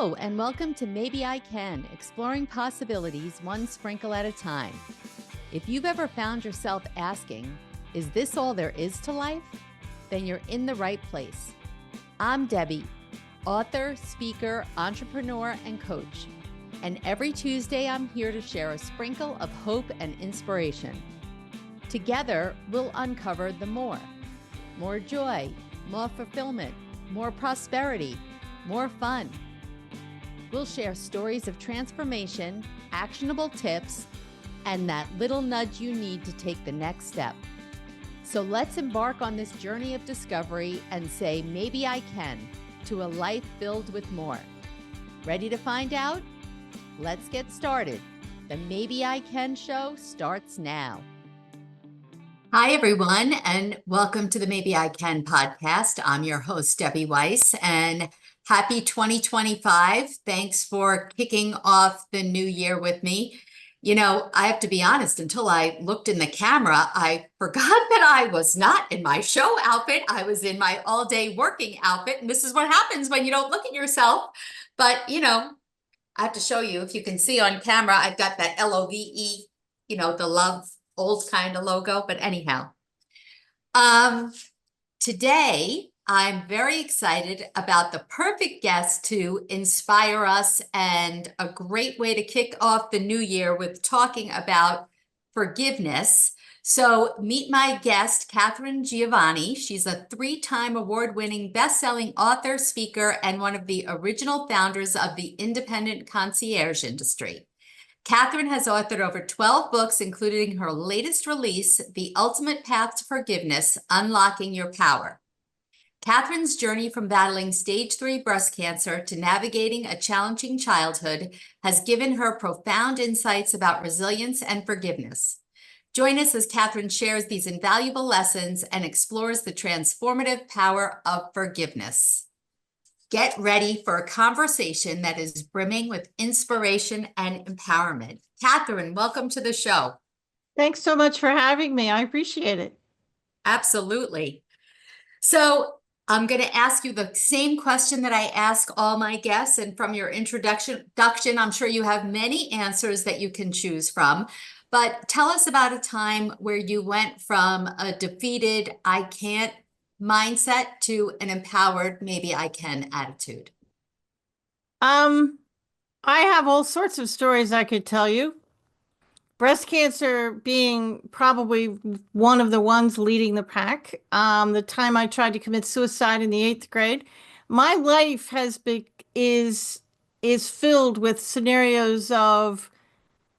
Hello, and welcome to Maybe I Can, exploring possibilities one sprinkle at a time. If you've ever found yourself asking, is this all there is to life? Then you're in the right place. I'm Debbie, author, speaker, entrepreneur, and coach. And every Tuesday, I'm here to share a sprinkle of hope and inspiration. Together, we'll uncover the more joy, more fulfillment, more prosperity, more fun. We'll share stories of transformation, actionable tips, and that little nudge you need to take the next step. So let's embark on this journey of discovery and say, maybe I can, to a life filled with more. Ready to find out? Let's get started. The Maybe I Can show starts now. Hi, everyone, and welcome to the Maybe I Can podcast. I'm your host, Debbie Weiss, and happy 2025. Thanks for kicking off the new year with me. You know, I have to be honest, until I looked in the camera, I forgot that I was not in my show outfit. I was in my all-day working outfit, and this is what happens when you don't look at yourself. But, you know, I have to show you, if you can see on camera, I've got that LOVE, you know, the love old kind of logo. But anyhow, today I'm very excited about the perfect guest to inspire us and a great way to kick off the new year with talking about forgiveness. So meet my guest, Katharine Giovanni. She's a 3-time award-winning best-selling author, speaker, and one of the original founders of the independent concierge industry. Katharine has authored over 12 books, including her latest release, The Ultimate Path to Forgiveness, Unlocking Your Power. Katharine's journey from battling stage 3 breast cancer to navigating a challenging childhood has given her profound insights about resilience and forgiveness. Join us as Katharine shares these invaluable lessons and explores the transformative power of forgiveness. Get ready for a conversation that is brimming with inspiration and empowerment. Katharine, welcome to the show. Thanks so much for having me. I appreciate it. Absolutely. So I'm going to ask you the same question that I ask all my guests. And from your introduction, I'm sure you have many answers that you can choose from. But tell us about a time where you went from a defeated, I can't mindset to an empowered, maybe I can attitude. I have all sorts of stories I could tell you. Breast cancer being probably one of the ones leading the pack. The time I tried to commit suicide in the 8th grade, my life is filled with scenarios of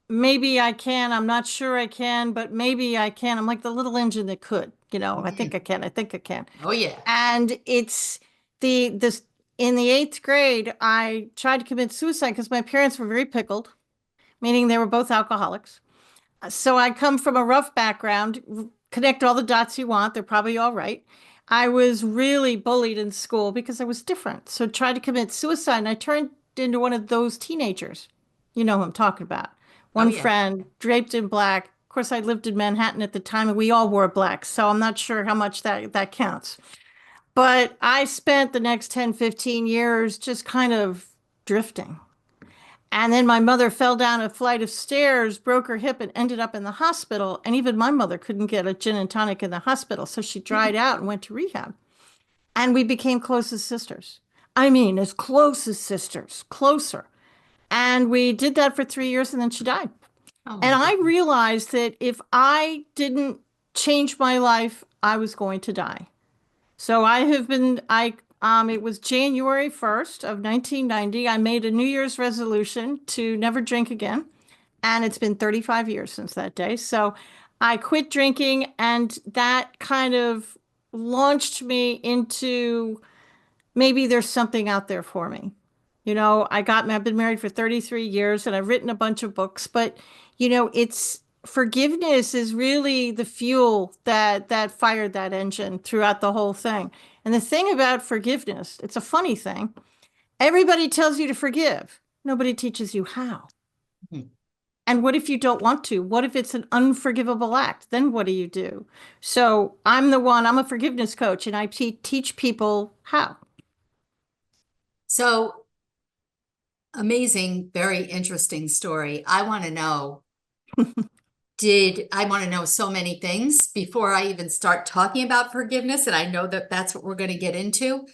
maybe I can, I'm not sure I can, but maybe I can. I'm like the little engine that could, you know, I think I can, I think I can. Oh, yeah. And it's this in the 8th grade, I tried to commit suicide because my parents were very pickled, meaning they were both alcoholics. So I come from a rough background, connect all the dots you want, they're probably all right. I was really bullied in school because I was different. So tried to commit suicide, and I turned into one of those teenagers. You know who I'm talking about. One friend, draped in black. Of course, I lived in Manhattan at the time, and we all wore black, so I'm not sure how much that counts. But I spent the next 10, 15 years just kind of drifting. And then my mother fell down a flight of stairs, broke her hip, and ended up in the hospital. And even my mother couldn't get a gin and tonic in the hospital, so she dried out and went to rehab. And we became close as sisters. I mean, as close as sisters, closer. And we did that for 3 years, and then she died. And I realized that if I didn't change my life, I was going to die. So it was January 1st of 1990. I made a New Year's resolution to never drink again. And it's been 35 years since that day. So I quit drinking, and that kind of launched me into maybe there's something out there for me. You know, I've been married for 33 years, and I've written a bunch of books, but you know, forgiveness is really the fuel that fired that engine throughout the whole thing. And the thing about forgiveness, it's a funny thing. Everybody tells you to forgive. Nobody teaches you how. Mm-hmm. And what if you don't want to? What if it's an unforgivable act? Then what do you do? So I'm a forgiveness coach, and I teach people how. So Amazing, very interesting story. I want to know so many things before I even start talking about forgiveness. And I know that that's what we're going to get into.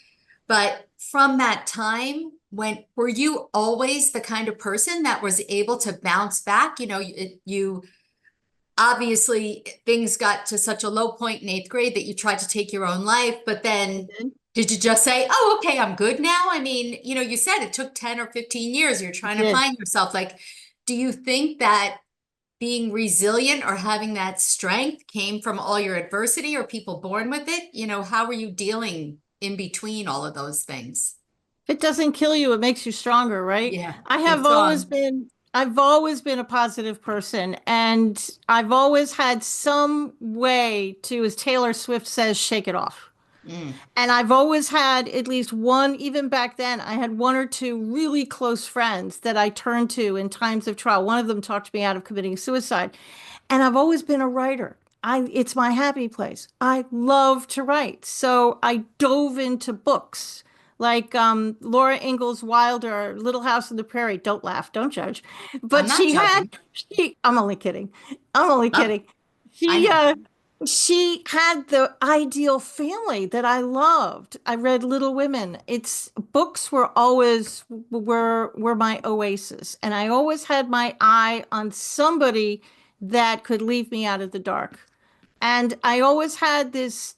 But from that time, were you always the kind of person that was able to bounce back? You obviously things got to such a low point in eighth grade that you tried to take your own life, but then did you just say, oh, okay, I'm good now? I mean, you said it took 10 or 15 years. You're trying to Did. find yourself. Like, do you think that being resilient or having that strength came from all your adversity or people born with it? How were you dealing in between all of those things? If it doesn't kill you, it makes you stronger, right? Yeah, I have good always song. been, I've always been a positive person, and I've always had some way to, as Taylor Swift says, shake it off. Mm. And I've always had at least one, even back then, I had one or two really close friends that I turned to in times of trial. One of them talked me out of committing suicide. And I've always been a writer. It's my happy place. I love to write. So I dove into books like Laura Ingalls Wilder, Little House on the Prairie. Don't laugh, don't judge. I'm But not judging. I'm only kidding. I'm only Oh, kidding. I She, know. uh, she had the ideal family that I loved. I read Little Women. It's books were my oasis, and I always had my eye on somebody that could leave me out of the dark. And I always had this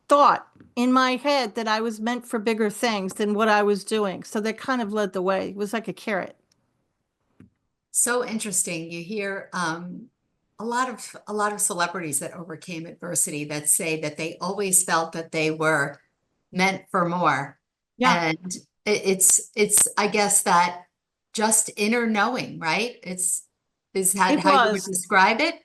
thought in my head that I was meant for bigger things than what I was doing. So that kind of led the way. It was like a carrot. So interesting. You hear a lot of celebrities that overcame adversity that say that they always felt that they were meant for more. Yeah, And it's I guess that just inner knowing, right? Is that it how you would was. describe it?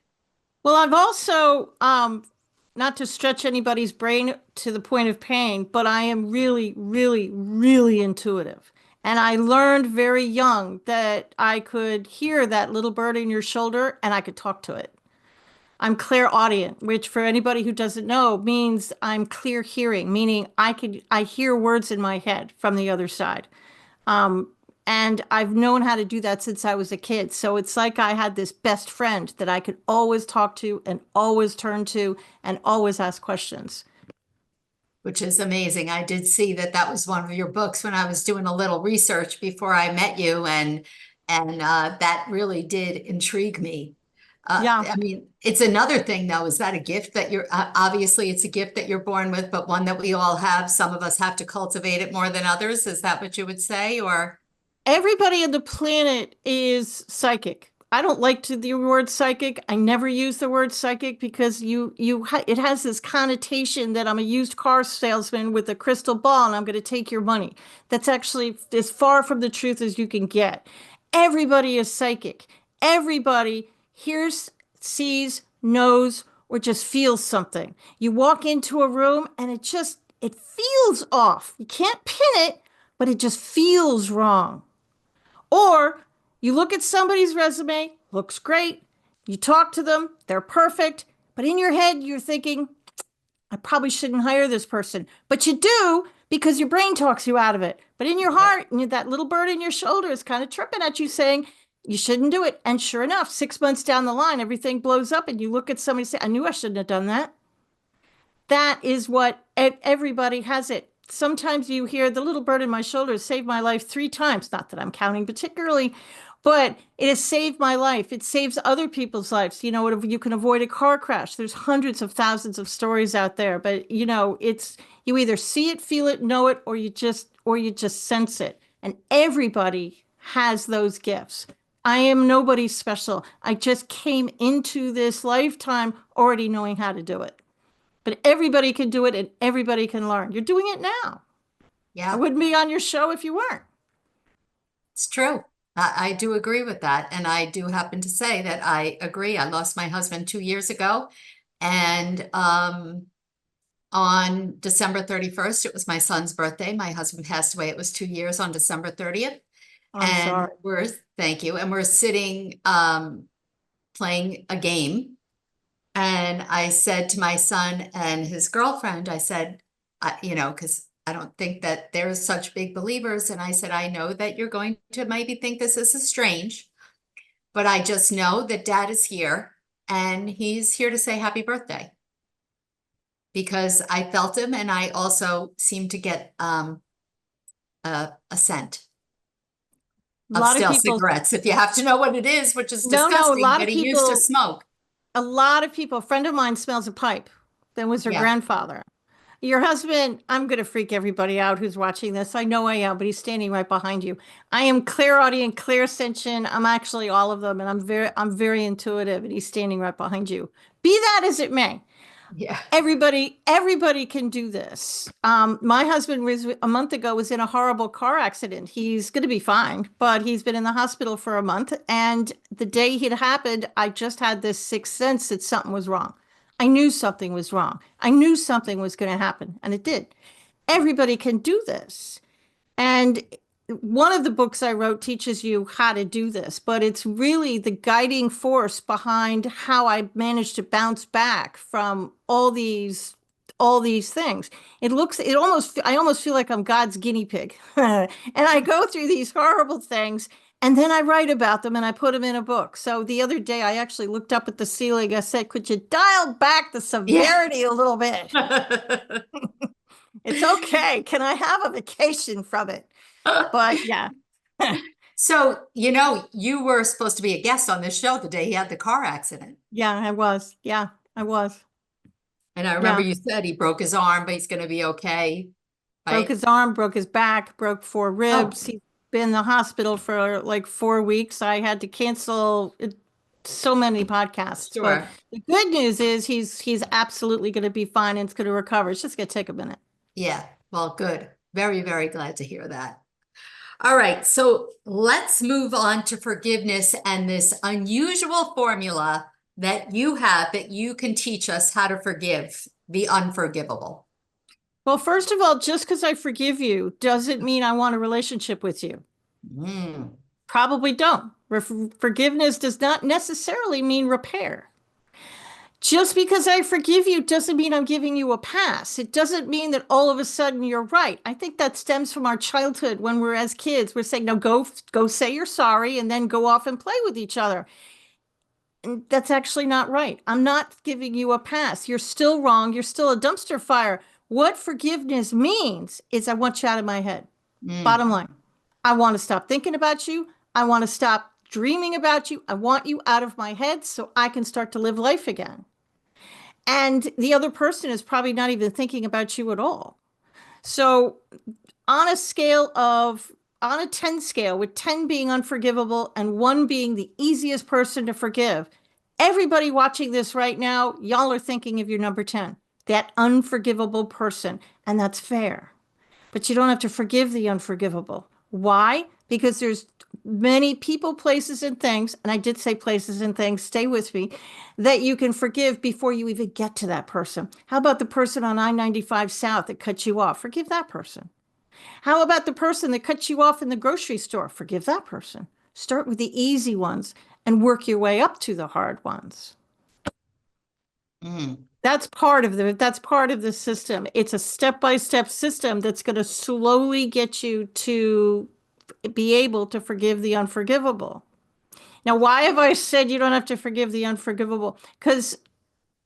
Well, I've also, not to stretch anybody's brain to the point of pain, but I am really, really, really intuitive. And I learned very young that I could hear that little bird in your shoulder and I could talk to it. I'm clairaudient, which for anybody who doesn't know means I'm clear hearing, meaning I hear words in my head from the other side. Um, and I've known how to do that since I was a kid. So it's like I had this best friend that I could always talk to and always turn to and always ask questions. Which is amazing. I did see that that was one of your books when I was doing a little research before I met you, and that really did intrigue me. Yeah. I mean, it's another thing though. Is that a gift that you're obviously it's a gift that you're born with, but one that we all have. Some of us have to cultivate it more than others. Is that what you would say? Or Everybody on the planet is psychic. I don't like to the word psychic. I never use the word psychic because it has this connotation that I'm a used car salesman with a crystal ball and I'm going to take your money. That's actually as far from the truth as you can get. Everybody is psychic. Everybody hears, sees, knows, or just feels something. You walk into a room and it feels off. You can't pin it, but it just feels wrong. Or you look at somebody's resume, looks great. You talk to them, they're perfect. But in your head, you're thinking, I probably shouldn't hire this person. But you do because your brain talks you out of it. But in your heart, that little bird in your shoulder is kind of tripping at you saying, you shouldn't do it. And sure enough, 6 months down the line, everything blows up and you look at somebody and say, I knew I shouldn't have done that. That is what everybody has it. Sometimes you hear the little bird in my shoulder saved my life 3 times. Not that I'm counting particularly, but it has saved my life. It saves other people's lives. You can avoid a car crash. There's hundreds of thousands of stories out there, but it's you either see it, feel it, know it, or you just sense it. And everybody has those gifts. I am nobody special. I just came into this lifetime already knowing how to do it. But everybody can do it and everybody can learn. You're doing it now. I yeah, wouldn't be on your show if you weren't. it's true. I do agree with that, and I do happen to say that I agree. I lost my husband 2 years ago, and on December 31st. It was my son's birthday. My husband passed away. It was 2 years on December 30th. I'm And sorry. thank you. And we're sitting playing a game. And I said to my son and his girlfriend, I said, because I don't think that they're such big believers. And I said, I know that you're going to maybe think this is strange, but I just know that dad is here and he's here to say happy birthday because I felt him and I also seemed to get a scent A of lot of stale people, cigarettes, if you have to know what it is, which is no, a disgusting, lot but of he used to people, smoke. a friend of mine smells a pipe. That was her Yeah. grandfather. Your husband, I'm going to freak everybody out who's watching this. I know I am, but he's standing right behind you. I am clairaudient, clairsentient. I'm actually all of them, and I'm very intuitive, and he's standing right behind you. Be that as it may, Yeah. everybody can do this. My husband was a month ago was in a horrible car accident. He's going to be fine, but he's been in the hospital for a month. And the day it happened, I just had this sixth sense that something was wrong. I knew something was wrong. I knew something was going to happen, and it did. Everybody can do this. And one of the books I wrote teaches you how to do this, but it's really the guiding force behind how I managed to bounce back from all these things. I almost feel like I'm God's guinea pig. And I go through these horrible things and then I write about them and I put them in a book. So the other day I actually looked up at the ceiling. I said, could you dial back the Yeah. severity a little bit? It's okay. Can I have a vacation from it? But yeah, So, you were supposed to be a guest on this show the day he had the car accident. yeah, I was. Yeah, I was. And I remember Yeah. you said he broke his arm, but he's going to be okay. Broke Right? his arm, broke his back, broke 4 ribs. Oh, He's been in the hospital for like 4 weeks. I had to cancel so many podcasts. But sure. the good news is he's absolutely going to be fine and it's going to recover. It's just going to take a minute. Yeah. Well, good. Very, very glad to hear that. All right. So let's move on to forgiveness and this unusual formula that you have that you can teach us how to forgive the unforgivable. Well, first of all, just because I forgive you doesn't mean I want a relationship with you. Mm, Probably don't. Forgiveness does not necessarily mean repair. Just because I forgive you doesn't mean I'm giving you a pass. It doesn't mean that all of a sudden you're right. I think that stems from our childhood when we're as kids. We're saying, no, go say you're sorry and then go off and play with each other. And that's actually not right. I'm not giving you a pass. You're still wrong. You're still a dumpster fire. What forgiveness means is I want you out of my head. mm, Bottom line, I want to stop thinking about you. I want to stop dreaming about you. I want you out of my head so I can start to live life again. And the other person is probably not even thinking about you at all. So, on a scale of, on a 10 scale, with 10 being unforgivable and one being the easiest person to forgive, everybody watching this right now, y'all are thinking of your number 10, that unforgivable person. And that's fair. But you don't have to forgive the unforgivable. Why? Because there's many people, places, and things, and I did say places and things, stay with me, that you can forgive before you even get to that person. How about the person on I-95 South that cut you off? Forgive that person. How about the person that cut you off in the grocery store? Forgive that person. Start with the easy ones and work your way up to the hard ones. mm, That's part of the system. It's a step-by-step system that's going to slowly get you to be able to forgive the unforgivable. Now, why have I said you don't have to forgive the unforgivable? Because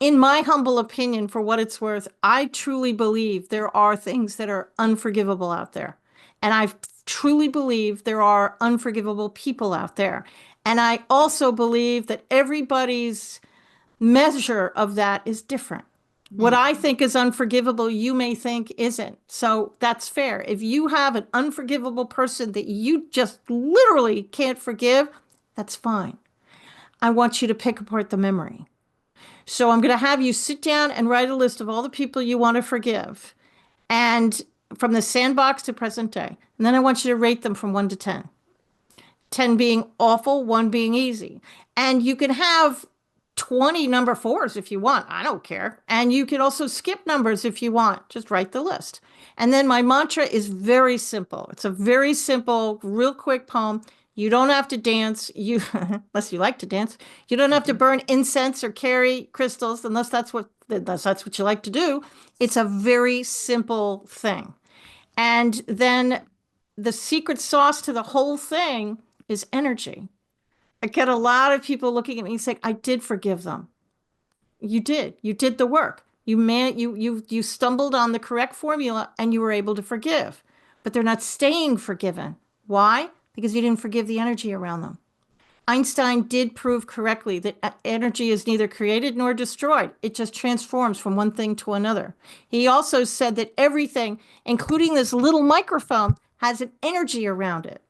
in my humble opinion, for what it's worth, I truly believe there are things that are unforgivable out there. And I truly believe there are unforgivable people out there. And I also believe that everybody's measure of that is different. What mm, I think is unforgivable, you may think isn't. So that's fair. If you have an unforgivable person that you just literally can't forgive, that's fine. I want you to pick apart the memory. So I'm going to have you sit down and write a list of all the people you want to forgive, and from the sandbox to present day. And then I want you to rate them from 1 to 10. 10 being awful, 1 being easy. And you can have 20 number fours if you want. I don't care. And you can also skip numbers if you want. Just write the list. And then my mantra is very simple. It's a very simple, real quick poem. You don't have to dance, unless you like to dance. You don't have to burn incense or carry crystals unless that's what you like to do. It's a very simple thing. And then the secret sauce to the whole thing is energy. I get a lot of people looking at me saying, I did forgive them. You did. You did the work. You stumbled on the correct formula and you were able to forgive. But they're not staying forgiven. Why? Because you didn't forgive the energy around them. Einstein did prove correctly that energy is neither created nor destroyed. It just transforms from one thing to another. He also said that everything, including this little microphone, has an energy around it.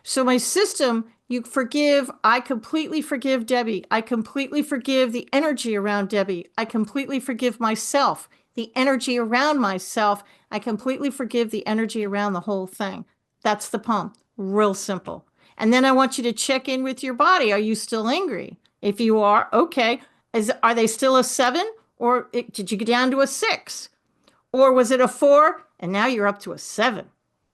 So my system, you forgive, I completely forgive Debbie. I completely forgive the energy around Debbie. I completely forgive myself, the energy around myself. I completely forgive the energy around the whole thing. That's the pump. Real simple. And then I want you to check in with your body. Are you still angry? If you are, okay. Are they still a 7 or did you get down to a 6? Or was it a 4 and now you're up to a 7?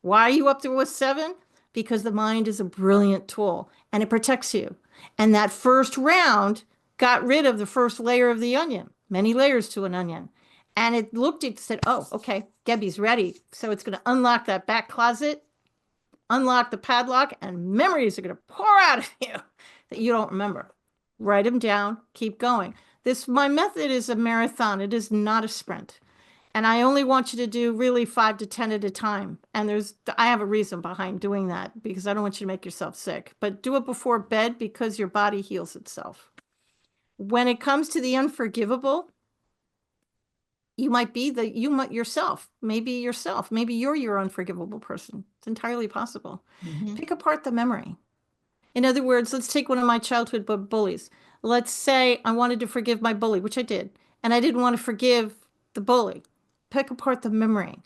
Why are you up to a 7? Because the mind is a brilliant tool and it protects you. And that first round got rid of the first layer of the onion, many layers to an onion. And it looked at, said, oh, okay, Debbie's ready. So it's going to unlock that back closet, unlock the padlock, and memories are going to pour out of you that you don't remember. Write them down, keep going. My method is a marathon. It is not a sprint. And I only want you to do really 5 to 10 at a time. And I have a reason behind doing that because I don't want you to make yourself sick. But do it before bed because your body heals itself. When it comes to the unforgivable, you might be yourself. Maybe you're your unforgivable person. It's entirely possible. Mm-hmm. Pick apart the memory. In other words, let's take one of my childhood bullies. Let's say I wanted to forgive my bully, which I did, and I didn't want to forgive the bully. Pick apart the memory.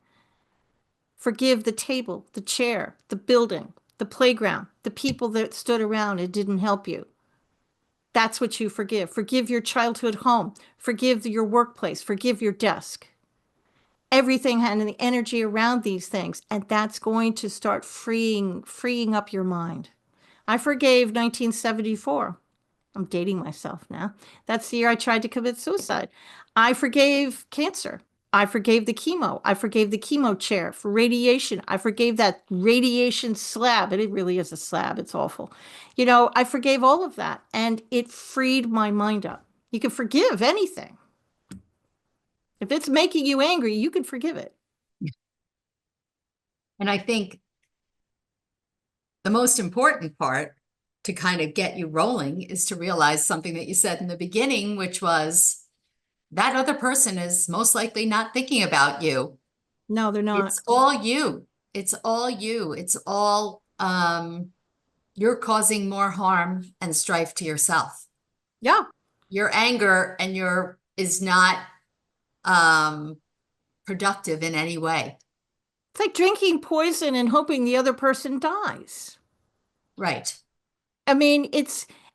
Forgive the table, the chair, the building, the playground, the people that stood around and didn't help you. That's what you forgive. Forgive your childhood home. Forgive your workplace. Forgive your desk. Everything and the energy around these things. And that's going to start freeing up your mind. I forgave 1974. I'm dating myself now. That's the year I tried to commit suicide. I forgave cancer. I forgave the chemo. I forgave the chemo chair for radiation. I forgave that radiation slab. And it really is a slab. It's awful. I forgave all of that. And it freed my mind up. You can forgive anything. If it's making you angry, you can forgive it. And I think the most important part to kind of get you rolling is to realize something that you said in the beginning, which was that other person is most likely not thinking about you. No, they're not. It's all you. It's all you. It's all you're causing more harm and strife to yourself. Yeah. Your anger and is not productive in any way. It's like drinking poison and hoping the other person dies. Right. I mean,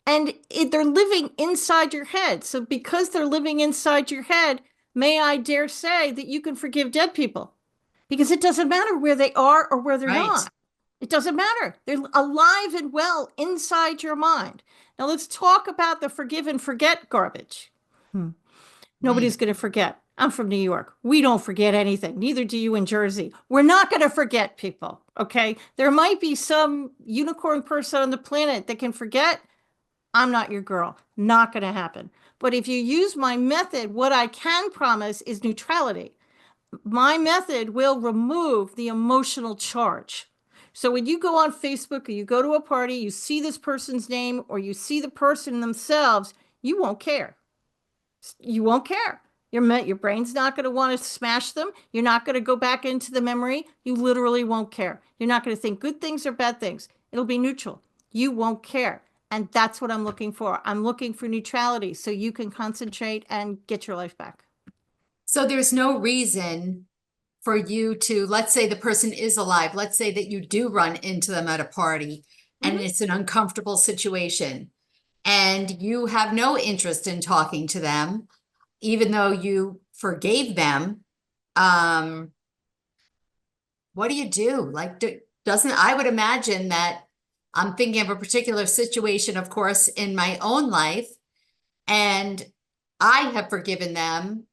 they're living inside your head. So because they're living inside your head, may I dare say that you can forgive dead people because it doesn't matter where they are or where they're not. It doesn't matter. They're alive and well inside your mind. Now let's talk about the forgive and forget garbage. Nobody's going to forget. I'm from New York. We don't forget anything. Neither do you in Jersey. We're not going to forget people. Okay. There might be some unicorn person on the planet that can forget. I'm not your girl. Not going to happen. But if you use my method, what I can promise is neutrality. My method will remove the emotional charge. So when you go on Facebook or you go to a party, you see this person's name or you see the person themselves, you won't care. You won't care. Your brain's not going to want to smash them. You're not going to go back into the memory. You literally won't care. You're not going to think good things or bad things. It'll be neutral. You won't care. And that's what I'm looking for. I'm looking for neutrality so you can concentrate and get your life back. So there's no reason for you to, let's say the person is alive. Let's say that you do run into them at a party and it's an uncomfortable situation and you have no interest in talking to them, even though you forgave them. What do you do? Like, I would imagine that I'm thinking of a particular situation, of course, in my own life, and I have forgiven them.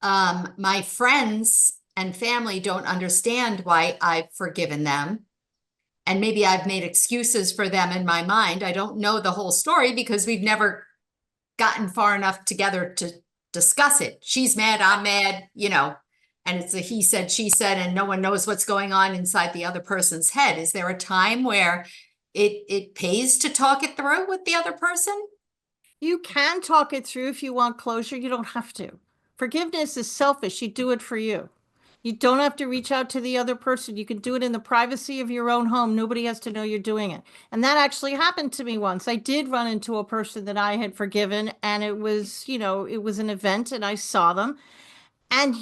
My friends and family don't understand why I've forgiven them. And maybe I've made excuses for them in my mind. I don't know the whole story because we've never gotten far enough together to discuss it. She's mad, I'm mad, and it's a he said, she said, and no one knows what's going on inside the other person's head. Is there a time where it pays to talk it through with the other person? You can talk it through if you want closure. You don't have to. Forgiveness is selfish. You do it for you. You don't have to reach out to the other person. You can do it in the privacy of your own home. Nobody has to know you're doing it. And that actually happened to me once. I did run into a person that I had forgiven, and it was, it was an event and I saw them. And,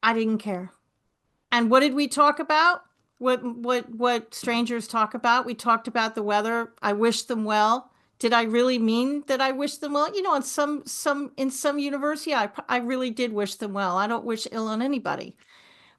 I didn't care. And what did we talk about? What strangers talk about? We talked about the weather. I wished them well. Did I really mean that I wished them well? In some university, I really did wish them well. I don't wish ill on anybody.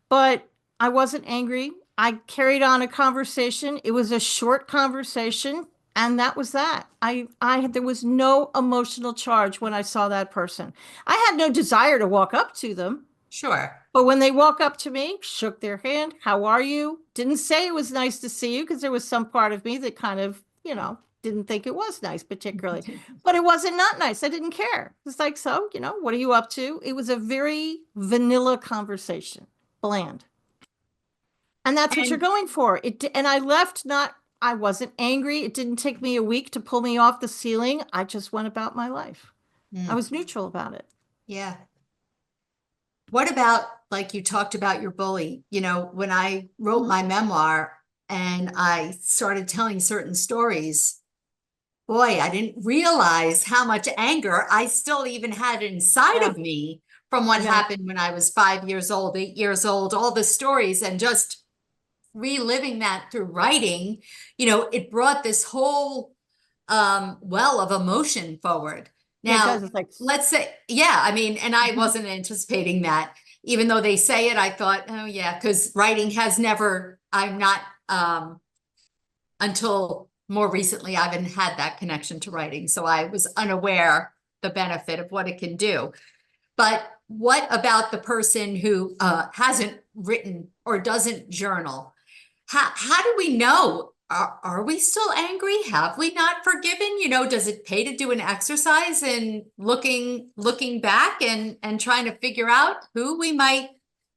But I wasn't angry. I carried on a conversation. It was a short conversation, and that was that. There was no emotional charge when I saw that person. I had no desire to walk up to them. Sure. But when they walk up to me, shook their hand, how are you? Didn't say it was nice to see you because there was some part of me that kind of, didn't think it was nice particularly. But it wasn't not nice. I didn't care. It's like, so, what are you up to? It was a very vanilla conversation, bland. And that's what you're going for. And I left I wasn't angry. It didn't take me a week to pull me off the ceiling. I just went about my life. I was neutral about it. Yeah. What about, like you talked about your bully, when I wrote my memoir and I started telling certain stories, boy, I didn't realize how much anger I still even had inside of me from what happened when I was 5 years old, 8 years old, all the stories, and just reliving that through writing, it brought this whole well of emotion forward. Now, let's say, and I wasn't anticipating that. Even though they say it, I thought, oh yeah, because writing has never, I'm not, until more recently, I haven't had that connection to writing. So I was unaware the benefit of what it can do. But what about the person who hasn't written or doesn't journal? How do we know? Are we still angry? Have we not forgiven? Does it pay to do an exercise in looking back and trying to figure out who we might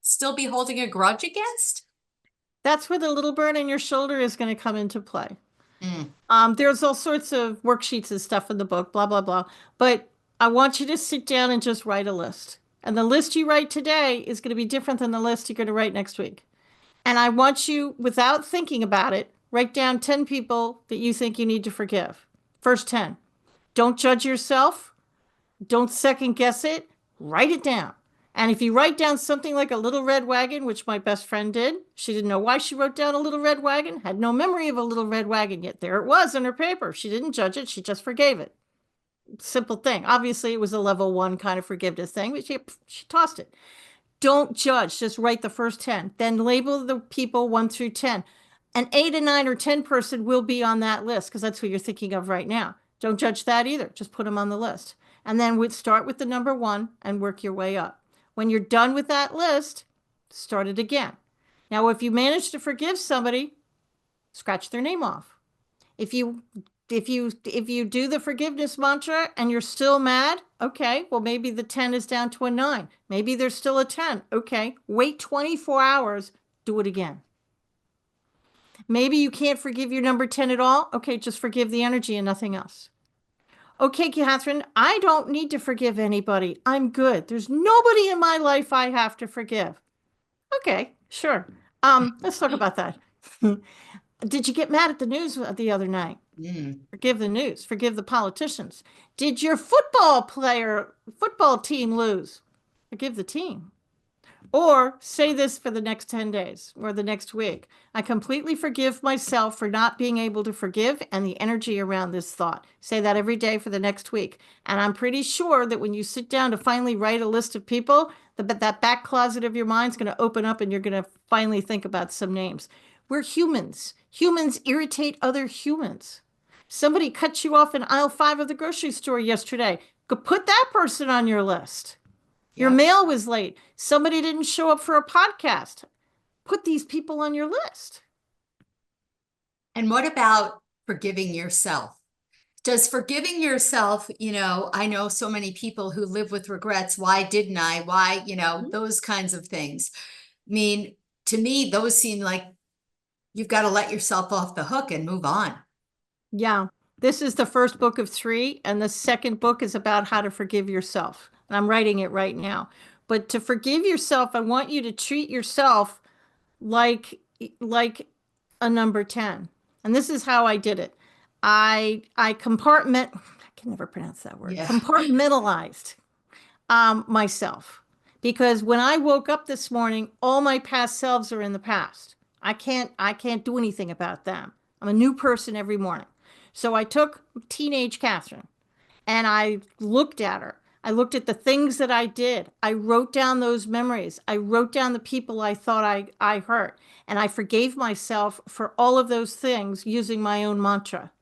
still be holding a grudge against? That's where the little burn in your shoulder is going to come into play. There's all sorts of worksheets and stuff in the book, blah, blah, blah. But I want you to sit down and just write a list. And the list you write today is going to be different than the list you're going to write next week. And I want you, without thinking about it, write down 10 people that you think you need to forgive. First 10. Don't judge yourself. Don't second guess it. Write it down. And if you write down something like a little red wagon, which my best friend did, she didn't know why she wrote down a little red wagon, had no memory of a little red wagon, yet there it was in her paper. She didn't judge it. She just forgave it. Simple thing. Obviously, it was a level 1 kind of forgiveness thing, but she tossed it. Don't judge. Just write the first 10. Then label the people 1 through 10. An 8, a 9, or 10 person will be on that list because that's who you're thinking of right now. Don't judge that either. Just put them on the list. And then we'd start with the number 1 and work your way up. When you're done with that list, start it again. Now, if you manage to forgive somebody, scratch their name off. If you do the forgiveness mantra and you're still mad, okay, well, maybe the 10 is down to a 9. Maybe there's still a 10. Okay, wait 24 hours, do it again. Maybe you can't forgive your number 10 at all. Okay, just forgive the energy and nothing else. Okay, Katharine, I don't need to forgive anybody. I'm good. There's nobody in my life I have to forgive. Okay, sure. Let's talk about that. Did you get mad at the news the other night? Forgive the news. Forgive the politicians. Did your football team lose? Forgive the team. Or say this for the next 10 days or the next week. I completely forgive myself for not being able to forgive and the energy around this thought. Say that every day for the next week. And I'm pretty sure that when you sit down to finally write a list of people, that back closet of your mind's going to open up and you're going to finally think about some names. We're humans. Humans irritate other humans. Somebody cut you off in aisle 5 of the grocery store yesterday. Go put that person on your list. Your Yep. mail was late. Somebody didn't show up for a podcast. Put these people on your list. And what about forgiving yourself? Does forgiving yourself, I know so many people who live with regrets. Why didn't I? Why, those kinds of things. I mean, to me, those seem like you've got to let yourself off the hook and move on. Yeah. This is the first book of 3, and the second book is about how to forgive yourself. And I'm writing it right now. But to forgive yourself, I want you to treat yourself like a number 10. And this is how I did it. I I can never pronounce that word. Yeah. Compartmentalized myself. Because when I woke up this morning, all my past selves are in the past. I can't do anything about them. I'm a new person every morning. So I took teenage Catherine and I looked at her. I looked at the things that I did. I wrote down those memories. I wrote down the people I thought I hurt. And I forgave myself for all of those things using my own mantra.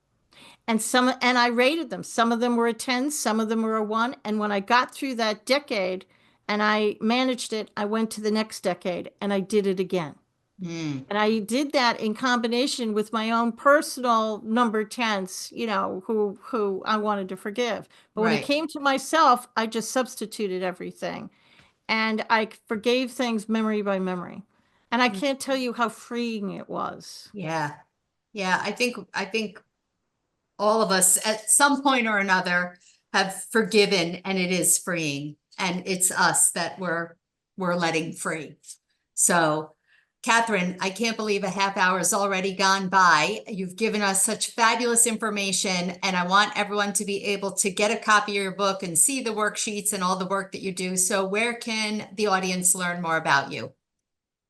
And I rated them. Some of them were a 10, some of them were a 1. And when I got through that decade and I managed it, I went to the next decade and I did it again. Mm, And I did that in combination with my own personal number 10s, who I wanted to forgive. But when it right. came to myself, I just substituted everything. And I forgave things memory by memory. And I Mm, can't tell you how freeing it was. yeah. Yeah. I think all of us at some point or another have forgiven, and it is freeing, and it's us that we're letting free. So, Catherine, I can't believe a half hour has already gone by. You've given us such fabulous information, and I want everyone to be able to get a copy of your book and see the worksheets and all the work that you do. So where can the audience learn more about you?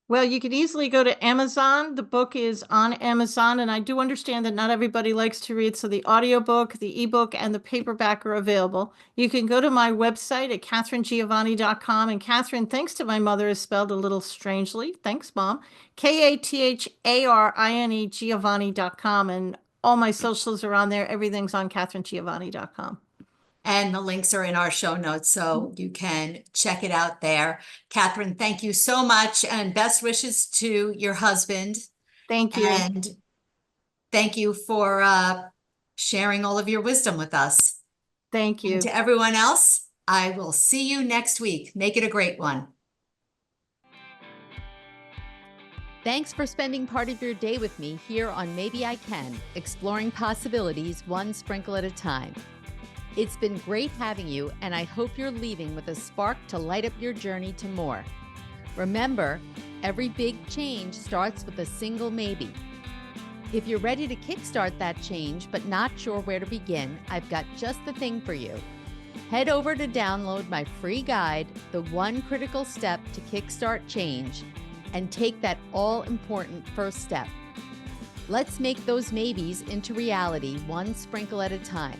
Well, you could easily go to Amazon. The book is on Amazon, and I do understand that not everybody likes to read, so the audiobook, the ebook, and the paperback are available. You can go to my website at katharinegiovanni.com, and Catherine, thanks to my mother, is spelled a little strangely. Thanks, Mom. Katharine Giovanni.com, and all my socials are on there. Everything's on katharinegiovanni.com. And the links are in our show notes, so you can check it out there. Catherine, thank you so much, and best wishes to your husband. Thank you. And thank you for sharing all of your wisdom with us. Thank And you. to everyone else, I will see you next week. Make it a great one. Thanks for spending part of your day with me here on Maybe I Can, exploring possibilities one sprinkle at a time. It's been great having you, and I hope you're leaving with a spark to light up your journey to more. Remember, every big change starts with a single maybe. If you're ready to kickstart that change but not sure where to begin, I've got just the thing for you. Head over to download my free guide, The One Critical Step to Kickstart Change, and take that all-important first step. Let's make those maybes into reality one sprinkle at a time.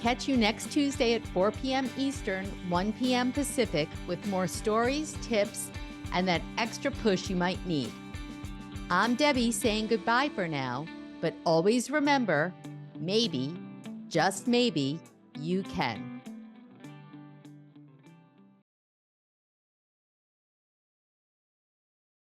Catch you next Tuesday at 4 p.m. Eastern, 1 p.m. Pacific with more stories, tips, and that extra push you might need. I'm Debbie saying goodbye for now, but always remember, maybe, just maybe, you can.